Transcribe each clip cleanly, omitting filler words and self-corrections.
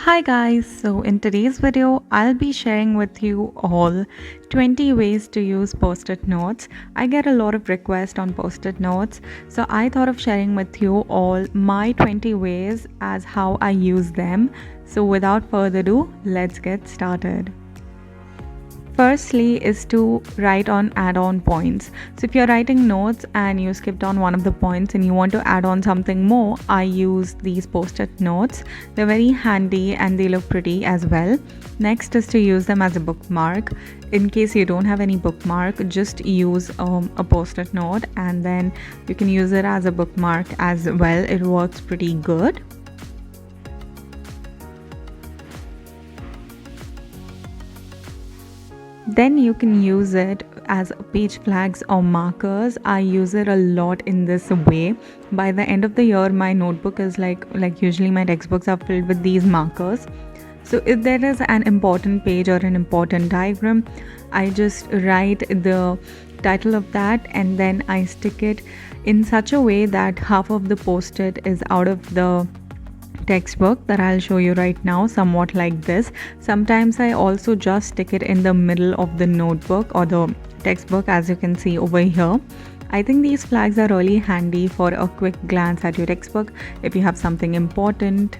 Hi guys, so in today's video, I'll be sharing with you all 20 ways to use post-it notes. I get a lot of requests on post-it notes, so I thought of sharing with you all my 20 ways as how I use them. So without further ado, let's get started. Firstly is to write on add-on points. So if you're writing notes and you skipped on one of the points and you want to add on something more, I use these post-it notes. They're very handy and they look pretty as well. Next is to use them as a bookmark. In case you don't have any bookmark, just use a post-it note and then you can use it as a bookmark as well. It works pretty good. Then you can use it as page flags or markers. I use it a lot in this way. By the end of the year, my notebook is like usually my textbooks are filled with these markers. So if there is an important page or an important diagram, I just write the title of that and then I stick it in such a way that half of the post-it is out of the textbook that I'll show you right now, somewhat like this. Sometimes I also just stick it in the middle of the notebook or the textbook, as you can see over here. I think these flags are really handy for a quick glance at your textbook if you have something important.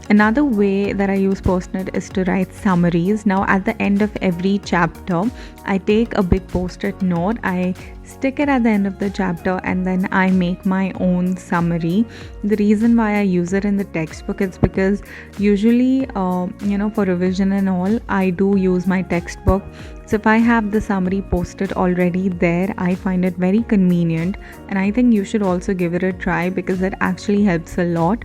Another way that I use post-it is to write summaries. Now at the end of every chapter, I take a big post-it note, I stick it at the end of the chapter and then I make my own summary. The reason why I use it in the textbook is because usually, for revision and all, I do use my textbook. So if I have the summary posted already there, I find it very convenient and I think you should also give it a try because it actually helps a lot.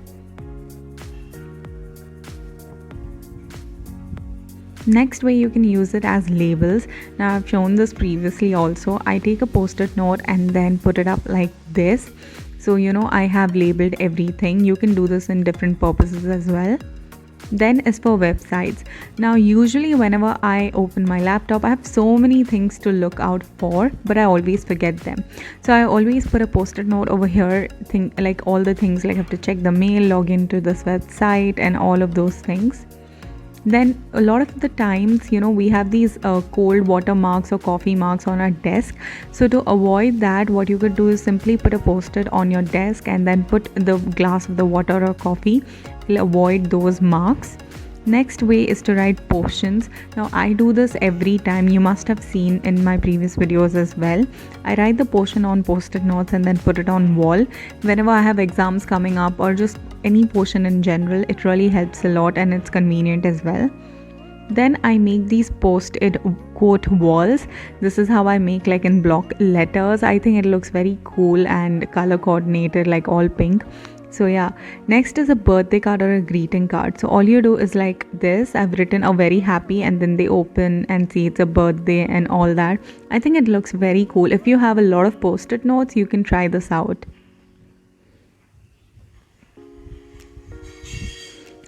Next way you can use it as labels. Now I've shown this previously also. I take a post-it note and then put it up like this. So I have labeled everything. You can do this in different purposes as well. Then is for websites. Now usually whenever I open my laptop, I have so many things to look out for, but I always forget them. So I always put a post-it note over here, like all the things, like I have to check the mail, log into this website and all of those things. Then a lot of the times, we have these cold water marks or coffee marks on our desk. So to avoid that, what you could do is simply put a post-it on your desk and then put the glass of the water or coffee. It'll avoid those marks. Next way is to write portions. Now I do this every time. You must have seen in my previous videos as well. I write the portion on post-it notes and then put it on wall. Whenever I have exams coming up or just any portion in general, it really helps a lot and it's convenient as well. Then I make these post-it quote walls. This is how I make, like in block letters. I think it looks very cool and color coordinated, like all pink. So yeah, next is a birthday card or a greeting card. So all you do is like this. I've written a very happy and then they open and see it's a birthday and all that. I think it looks very cool. If you have a lot of post-it notes, you can try this out.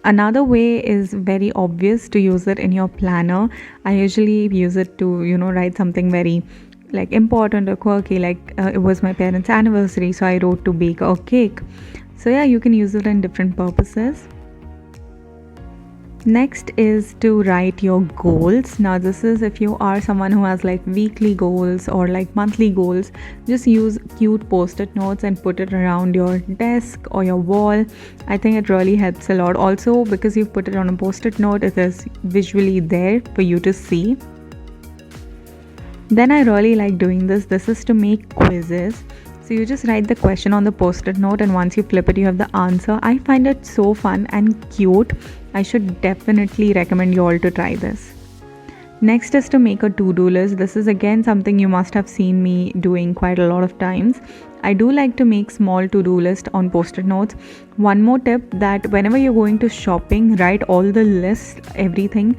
Another way is very obvious, to use it in your planner. I usually use it to, write something very like important or quirky, like it was my parents' anniversary, so I wrote to bake a cake. So yeah, you can use it in different purposes. Next is to write your goals. Now this is if you are someone who has like weekly goals or like monthly goals, just use cute post-it notes and put it around your desk or your wall. I think it really helps a lot. Also, because you've put it on a post-it note, it is visually there for you to see. Then I really like doing this. This is to make quizzes. So you just write the question on the post-it note and once you flip it, you have the answer. I find it so fun and cute. I should definitely recommend you all to try this. Next is to make a to-do list. This is again something you must have seen me doing quite a lot of times. I do like to make small to-do list on post-it notes. One more tip, that whenever you're going to shopping, write all the lists, everything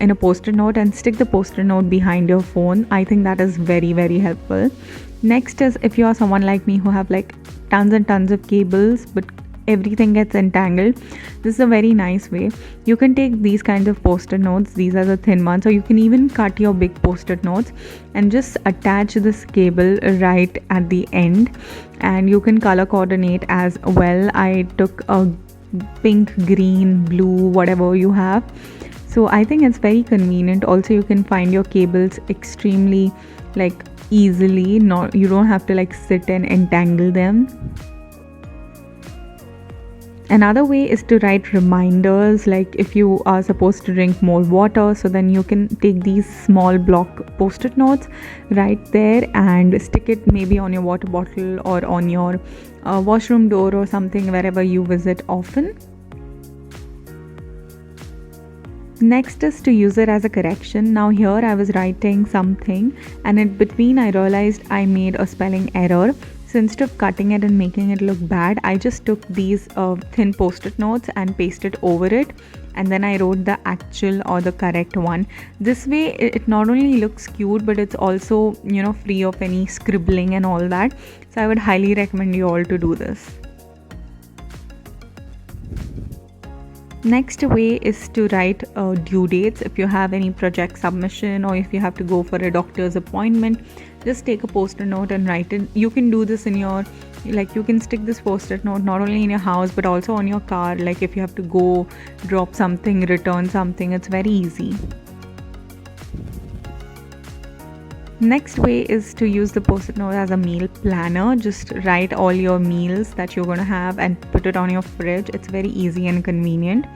in a post-it note and stick the post-it note behind your phone. I think that is very, very helpful. Next is if you are someone like me who have like tons and tons of cables but everything gets entangled, this is a very nice way. You can take these kinds of post-it notes, these are the thin ones, or you can even cut your big post-it notes and just attach this cable right at the end, and you can color coordinate as well. I took a pink, green, blue, whatever you have. So I think it's very convenient. Also, you can find your cables extremely like easily. Not, you don't have to like sit and entangle them. Another way is to write reminders, like if you are supposed to drink more water, so then you can take these small block post-it notes right there and stick it maybe on your water bottle or on your washroom door or something, wherever you visit often. Next is to use it as a correction. Now here I was writing something and in between I realized I made a spelling error. So instead of cutting it and making it look bad, I just took these thin post-it notes and pasted over it, and then I wrote the actual or the correct one. This way it not only looks cute, but it's also, you know, free of any scribbling and all that. So I would highly recommend you all to do this. Next way is to write due dates. If you have any project submission or if you have to go for a doctor's appointment, just take a post-it note and write it. You can do this in your, like you can stick this post-it note not only in your house but also on your car. Like if you have to go drop something, return something, it's very easy. Next way is to use the post-it note as a meal planner. Just write all your meals that you're going to have and put it on your fridge. It's very easy and convenient.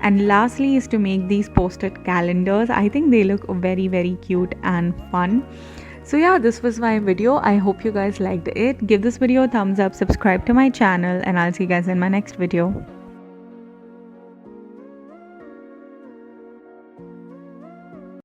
And lastly is to make these post-it calendars. I think they look very cute and fun. So yeah, this was my video. I hope you guys liked it. Give this video a thumbs up, subscribe to my channel, and I'll see you guys in my next video.